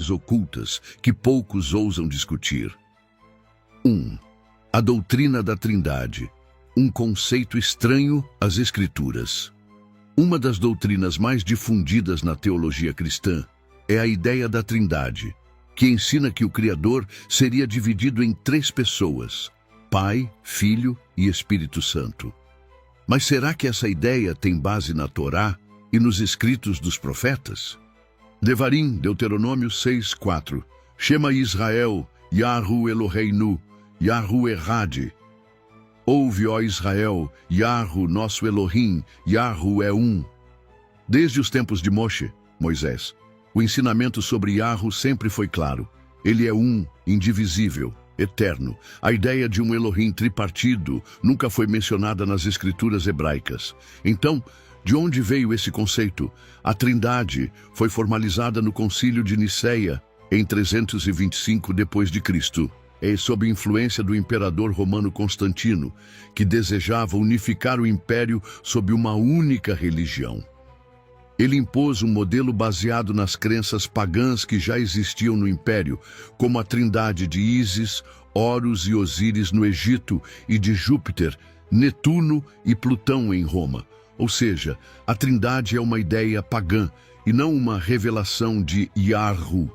verdades ocultas que poucos ousam discutir. 1. A doutrina da Trindade, um conceito estranho às Escrituras. Uma das doutrinas mais difundidas na teologia cristã é a ideia da Trindade, que ensina que o Criador seria dividido em 3 pessoas: Pai, Filho e Espírito Santo. Mas será que essa ideia tem base na Torá e nos escritos dos profetas? Devarim, Deuteronômio 6:4. Shema Israel, Yahu Eloheinu, Yahu Errad. Ouve, ó Israel, Yahu, nosso Elohim, Yahu é um. Desde os tempos de Moshe, Moisés, o ensinamento sobre Yahu sempre foi claro. Ele é um, indivisível, eterno. A ideia de um Elohim tripartido nunca foi mencionada nas escrituras hebraicas. Então, de onde veio esse conceito? A Trindade foi formalizada no Concílio de Niceia, em 325 d.C., sob influência do imperador romano Constantino, que desejava unificar o império sob uma única religião. Ele impôs um modelo baseado nas crenças pagãs que já existiam no império, como a trindade de Ísis, Horus e Osíris no Egito e de Júpiter, Netuno e Plutão em Roma. Ou seja, a trindade é uma ideia pagã e não uma revelação de Yahu,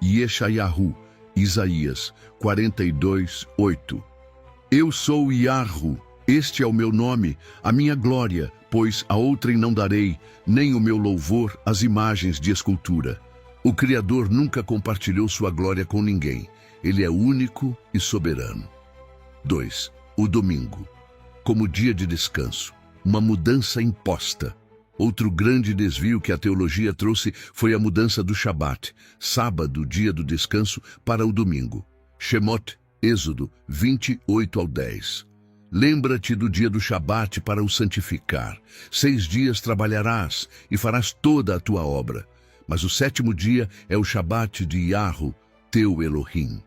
Yeshayahu, Isaías 42:8. Eu sou Yahu, este é o meu nome, a minha glória, pois a outrem não darei, nem o meu louvor às imagens de escultura. O Criador nunca compartilhou sua glória com ninguém. Ele é único e soberano. 2. O domingo, como dia de descanso, uma mudança imposta. Outro grande desvio que a teologia trouxe foi a mudança do Shabat, sábado, dia do descanso, para o domingo. Shemot, Êxodo 28:10. Lembra-te do dia do Shabat para o santificar. 6 dias trabalharás e farás toda a tua obra. Mas o 7º dia é o Shabat de Yahu, teu Elohim.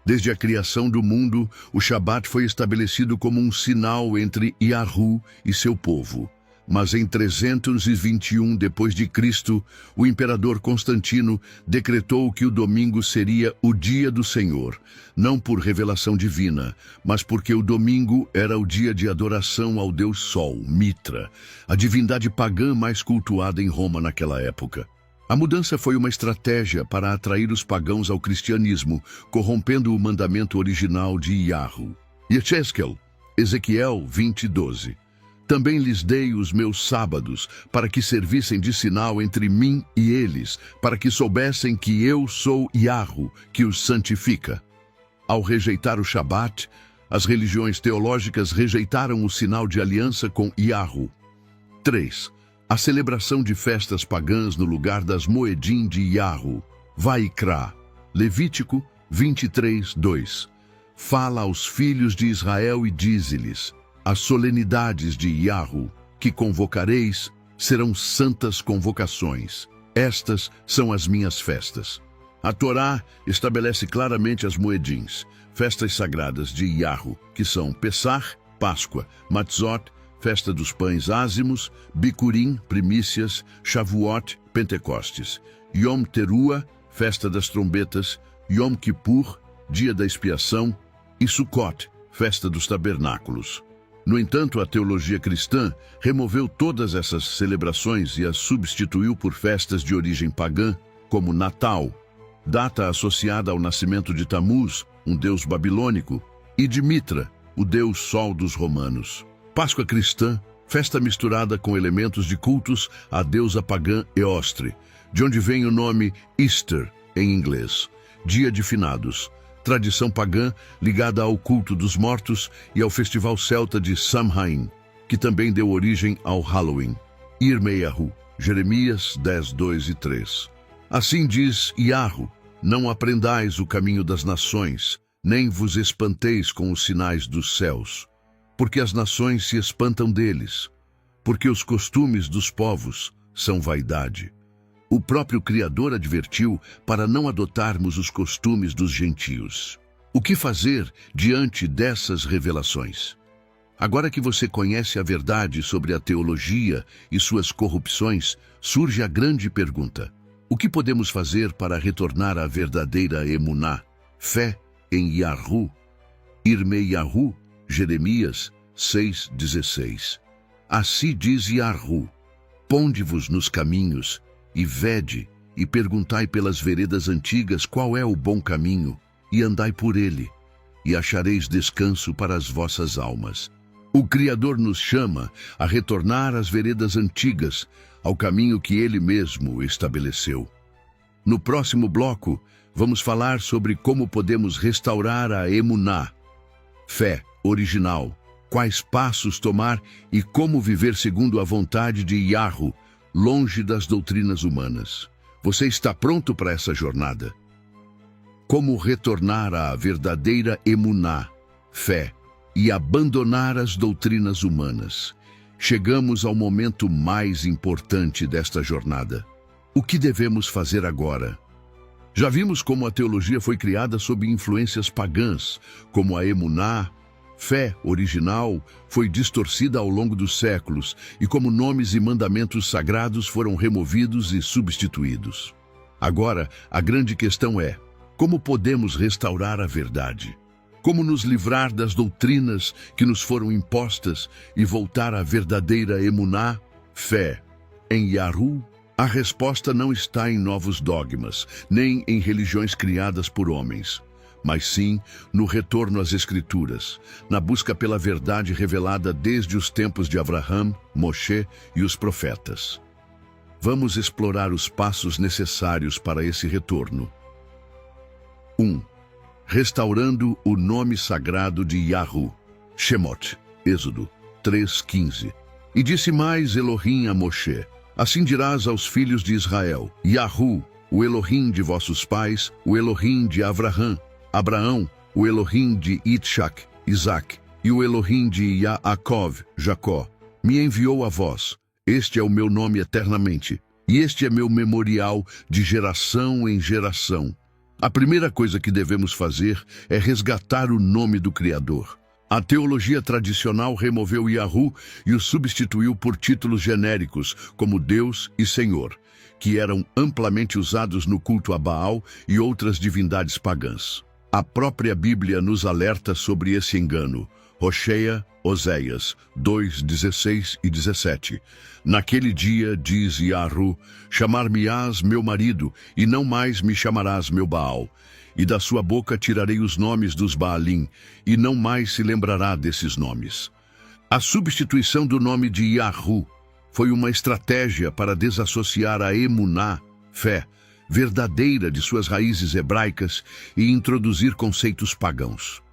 Desde a criação do mundo, o Shabat foi estabelecido como um sinal entre Yahu e seu povo. Mas em 321 d.C., o imperador Constantino decretou que o domingo seria o dia do Senhor, não por revelação divina, mas porque o domingo era o dia de adoração ao deus Sol, Mitra, a divindade pagã mais cultuada em Roma naquela época. A mudança foi uma estratégia para atrair os pagãos ao cristianismo, corrompendo o mandamento original de Yahu. Yechezkel, Ezequiel 20:12. Também lhes dei os meus sábados, para que servissem de sinal entre mim e eles, para que soubessem que eu sou Yahu, que os santifica. Ao rejeitar o Shabat, as religiões teológicas rejeitaram o sinal de aliança com Yahu. 3. A celebração de festas pagãs no lugar das moedim de Yahu. Vaikra, Levítico 23:2. Fala aos filhos de Israel e dize-lhes: as solenidades de Yahu, que convocareis, serão santas convocações. Estas são as minhas festas. A Torá estabelece claramente as moedins, festas sagradas de Yahu, que são Pessach, Páscoa, Matzot, festa dos pães ázimos, Bikurim, primícias, Shavuot, Pentecostes, Yom Teruah, festa das trombetas, Yom Kippur, dia da expiação, e Sukkot, festa dos tabernáculos. No entanto, a teologia cristã removeu todas essas celebrações e as substituiu por festas de origem pagã, como Natal, data associada ao nascimento de Tamuz, um deus babilônico, e de Mitra, o deus Sol dos romanos. Páscoa cristã, festa misturada com elementos de cultos à deusa pagã Eostre, de onde vem o nome Easter, em inglês, dia de finados, tradição pagã ligada ao culto dos mortos e ao festival celta de Samhain, que também deu origem ao Halloween. Irmeiahu, Jeremias 10:2 e 3. Assim diz Yahu: não aprendais o caminho das nações, nem vos espanteis com os sinais dos céus, porque as nações se espantam deles, porque os costumes dos povos são vaidade. O próprio Criador advertiu para não adotarmos os costumes dos gentios. O que fazer diante dessas revelações? Agora que você conhece a verdade sobre a teologia e suas corrupções, surge a grande pergunta: O que podemos fazer para retornar à verdadeira emuná, fé em Yahu? Irmeiahu, Jeremias 6,16. Assim diz Yahu: ponde-vos nos caminhos, e vede, e perguntai pelas veredas antigas qual é o bom caminho, e andai por ele, e achareis descanso para as vossas almas. O Criador nos chama a retornar às veredas antigas, ao caminho que Ele mesmo estabeleceu. No próximo bloco, vamos falar sobre como podemos restaurar a emuná, fé original, quais passos tomar e como viver segundo a vontade de Yahu, longe das doutrinas humanas. Você está pronto para essa jornada? Como retornar à verdadeira emuná, fé, e abandonar as doutrinas humanas. Chegamos ao momento mais importante desta jornada. O que devemos fazer agora? Já vimos como a teologia foi criada sob influências pagãs, como a emuná, fé original, foi distorcida ao longo dos séculos e como nomes e mandamentos sagrados foram removidos e substituídos. Agora, a grande questão é: como podemos restaurar a verdade? Como nos livrar das doutrinas que nos foram impostas e voltar à verdadeira emuná, fé em Yahu? A resposta não está em novos dogmas, nem em religiões criadas por homens, mas sim no retorno às Escrituras, na busca pela verdade revelada desde os tempos de Abraham, Moshe e os profetas. Vamos explorar os passos necessários para esse retorno. 1. Restaurando o nome sagrado de Yahu. Shemot, Êxodo 3:15. E disse mais Elohim a Moshe: assim dirás aos filhos de Israel: Yahu, o Elohim de vossos pais, o Elohim de Abraão, o Elohim de Itshak, Isaac, e o Elohim de Yaakov, Jacó, me enviou a vós. Este é o meu nome eternamente, e este é meu memorial de geração em geração. A primeira coisa que devemos fazer é resgatar o nome do Criador. A teologia tradicional removeu Yahu e o substituiu por títulos genéricos, como Deus e Senhor, que eram amplamente usados no culto a Baal e outras divindades pagãs. A própria Bíblia nos alerta sobre esse engano. Oséias 2:16 e 17. Naquele dia, diz Yahu, chamar-me-ás meu marido, e não mais me chamarás meu Baal. E da sua boca tirarei os nomes dos Baalim, e não mais se lembrará desses nomes. A substituição do nome de Yahu foi uma estratégia para desassociar a emuná, fé, verdadeira de suas raízes hebraicas e introduzir conceitos pagãos.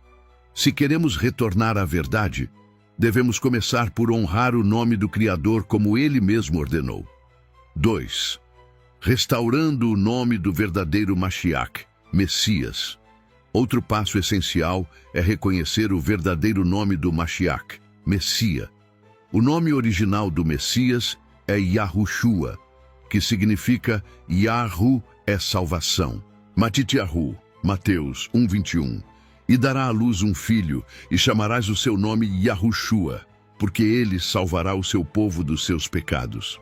Se queremos retornar à verdade, devemos começar por honrar o nome do Criador como Ele mesmo ordenou. 2. Restaurando o nome do verdadeiro Mashiach, Messias. Outro passo essencial é reconhecer o verdadeiro nome do Mashiach, Messias. O nome original do Messias é Yahushua, que significa Yahu é salvação. Matityahu, Mateus 1:21. E dará à luz um filho, e chamarás o seu nome Yahushua, porque ele salvará o seu povo dos seus pecados.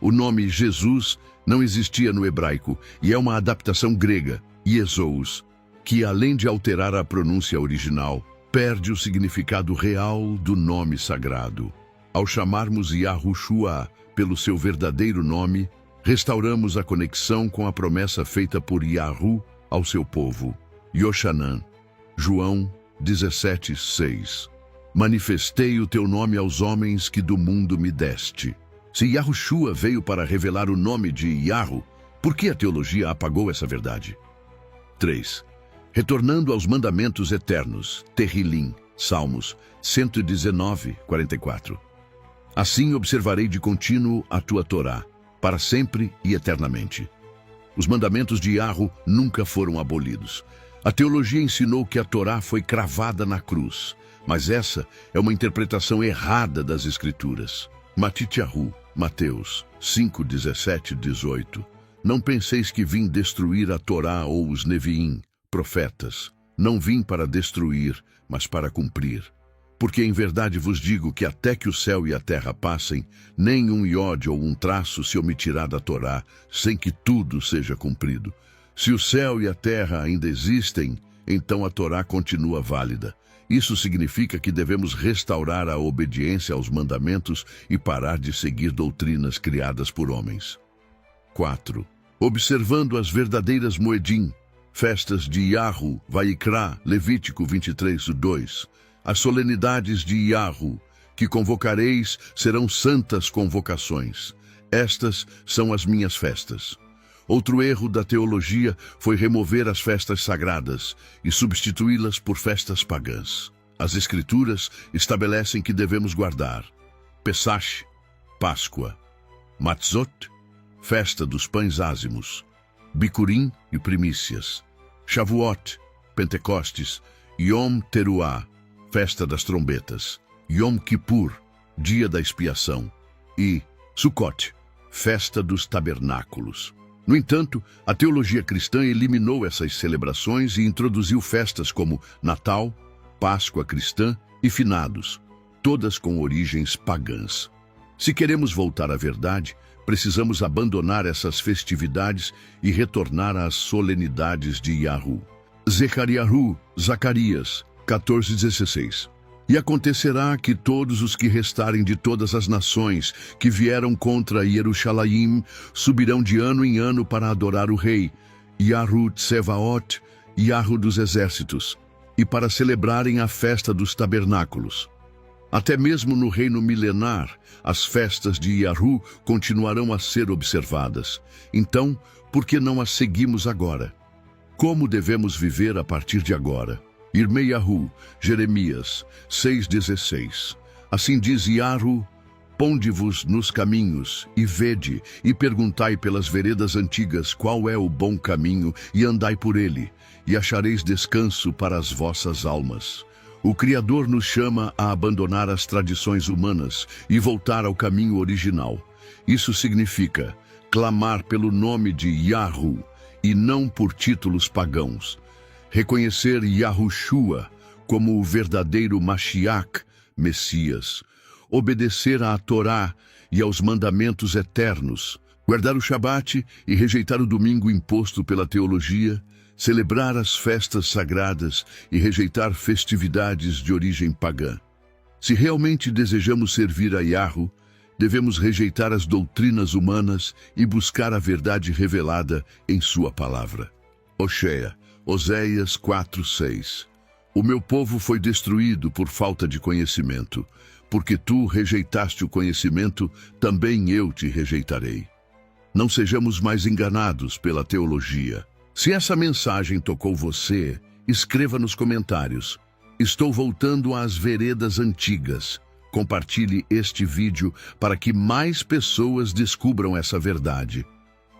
O nome Jesus não existia no hebraico, e é uma adaptação grega, Iesous, que além de alterar a pronúncia original, perde o significado real do nome sagrado. Ao chamarmos Yahushua pelo seu verdadeiro nome, restauramos a conexão com a promessa feita por Yahu ao seu povo. Yoshanan, João 17:6. Manifestei o teu nome aos homens que do mundo me deste. Se Yahushua veio para revelar o nome de Yahu, por que a teologia apagou essa verdade? 3. Retornando aos mandamentos eternos, Terrilim, Salmos 119:44. Assim observarei de contínuo a tua Torá, para sempre e eternamente. Os mandamentos de Yahu nunca foram abolidos. A teologia ensinou que a Torá foi cravada na cruz, mas essa é uma interpretação errada das Escrituras. Matityahu, Mateus 5:17 e 18. Não penseis que vim destruir a Torá ou os Neviim, profetas. Não vim para destruir, mas para cumprir. Porque em verdade vos digo que até que o céu e a terra passem, nem um iode ou um traço se omitirá da Torá, sem que tudo seja cumprido. Se o céu e a terra ainda existem, então a Torá continua válida. Isso significa que devemos restaurar a obediência aos mandamentos e parar de seguir doutrinas criadas por homens. 4. Observando as verdadeiras Moedim, festas de Yahu, Vaikra, Levítico 23:2. As solenidades de Yahu, que convocareis, serão santas convocações. Estas são as minhas festas. Outro erro da teologia foi remover as festas sagradas e substituí-las por festas pagãs. As Escrituras estabelecem que devemos guardar Pesach, Páscoa, Matzot, festa dos pães ázimos, Bicurim e primícias, Shavuot, Pentecostes, Yom Teruah, festa das trombetas, Yom Kippur, dia da expiação, e Sukkot, festa dos tabernáculos. No entanto, a teologia cristã eliminou essas celebrações e introduziu festas como Natal, Páscoa cristã e Finados, todas com origens pagãs. Se queremos voltar à verdade, precisamos abandonar essas festividades e retornar às solenidades de Yahu. Zacarias 14:16. E acontecerá que todos os que restarem de todas as nações que vieram contra Jerusalém subirão de ano em ano para adorar o rei, Yahu Tsevaot, Yahu dos exércitos, e para celebrarem a festa dos tabernáculos. Até mesmo no reino milenar, as festas de Yahu continuarão a ser observadas. Então, por que não as seguimos agora? Como devemos viver a partir de agora? Irmeiahu, Jeremias 6:16. Assim diz Yahu: ponde-vos nos caminhos, e vede, e perguntai pelas veredas antigas qual é o bom caminho, e andai por ele, e achareis descanso para as vossas almas. O Criador nos chama a abandonar as tradições humanas e voltar ao caminho original. Isso significa clamar pelo nome de Yahu e não por títulos pagãos. Reconhecer Yahushua como o verdadeiro Mashiach, Messias. Obedecer à Torá e aos mandamentos eternos. Guardar o Shabat e rejeitar o domingo imposto pela teologia. Celebrar as festas sagradas e rejeitar festividades de origem pagã. Se realmente desejamos servir a Yahu, devemos rejeitar as doutrinas humanas e buscar a verdade revelada em sua palavra. Oséias 4:6. O meu povo foi destruído por falta de conhecimento. Porque tu rejeitaste o conhecimento, também eu te rejeitarei. Não sejamos mais enganados pela teologia. Se essa mensagem tocou você, escreva nos comentários. Estou voltando às veredas antigas. Compartilhe este vídeo para que mais pessoas descubram essa verdade.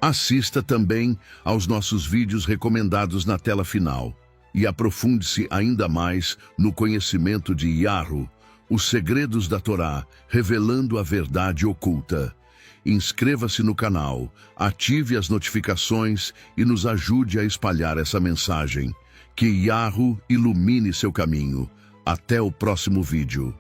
Assista também aos nossos vídeos recomendados na tela final e aprofunde-se ainda mais no conhecimento de Yahu, os segredos da Torá, revelando a verdade oculta. Inscreva-se no canal, ative as notificações e nos ajude a espalhar essa mensagem. Que Yahu ilumine seu caminho. Até o próximo vídeo.